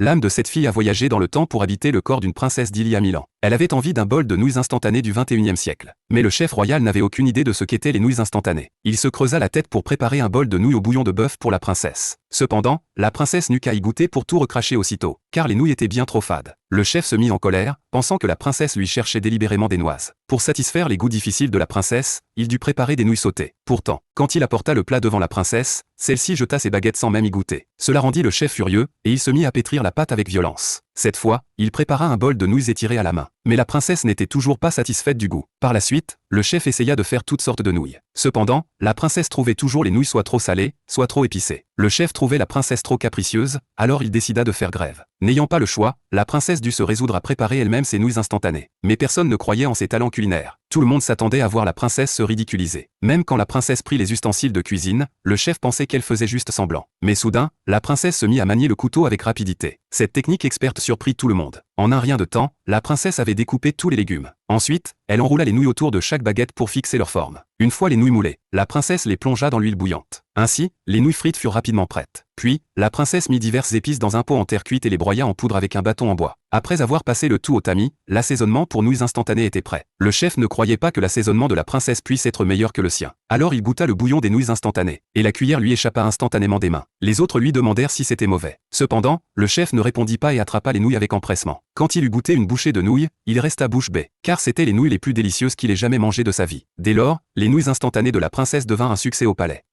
L'âme de cette fille a voyagé dans le temps pour habiter le corps d'une princesse d'il y a 1000 ans. Elle avait envie d'un bol de nouilles instantanées du 21e siècle. Mais le chef royal n'avait aucune idée de ce qu'étaient les nouilles instantanées. Il se creusa la tête pour préparer un bol de nouilles au bouillon de bœuf pour la princesse. Cependant, la princesse n'eut qu'à y goûter pour tout recracher aussitôt, car les nouilles étaient bien trop fades. Le chef se mit en colère, pensant que la princesse lui cherchait délibérément des noises. Pour satisfaire les goûts difficiles de la princesse, il dut préparer des nouilles sautées. Pourtant, quand il apporta le plat devant la princesse, celle-ci jeta ses baguettes sans même y goûter. Cela rendit le chef furieux, et il se mit à pétrir la pâte avec violence. Cette fois, il prépara un bol de nouilles étirées à la main. Mais la princesse n'était toujours pas satisfaite du goût. Par la suite, le chef essaya de faire toutes sortes de nouilles. Cependant, la princesse trouvait toujours les nouilles soit trop salées, soit trop épicées. Le chef trouvait la princesse trop capricieuse, alors il décida de faire grève. N'ayant pas le choix, la princesse dut se résoudre à préparer elle-même ses nouilles instantanées. Mais personne ne croyait en ses talents culinaires. Tout le monde s'attendait à voir la princesse se ridiculiser. Même quand la princesse prit les ustensiles de cuisine, le chef pensait qu'elle faisait juste semblant. Mais soudain, la princesse se mit à manier le couteau avec rapidité. Cette technique experte surprit tout le monde. En un rien de temps, la princesse avait découpé tous les légumes. Ensuite, elle enroula les nouilles autour de chaque baguette pour fixer leur forme. Une fois les nouilles moulées, la princesse les plongea dans l'huile bouillante. Ainsi, les nouilles frites furent rapidement prêtes. Puis, la princesse mit diverses épices dans un pot en terre cuite et les broya en poudre avec un bâton en bois. Après avoir passé le tout au tamis, l'assaisonnement pour nouilles instantanées était prêt. Le chef ne croyait pas que l'assaisonnement de la princesse puisse être meilleur que le sien. Alors il goûta le bouillon des nouilles instantanées, et la cuillère lui échappa instantanément des mains. Les autres lui demandèrent si c'était mauvais. Cependant, le chef ne répondit pas et attrapa les nouilles avec empressement. Quand il eut goûté une bouchée de nouilles, il resta bouche bée, car c'étaient les nouilles les plus délicieuses qu'il ait jamais mangées de sa vie. Dès lors, les nouilles instantanées de la princesse devinrent un succès au palais.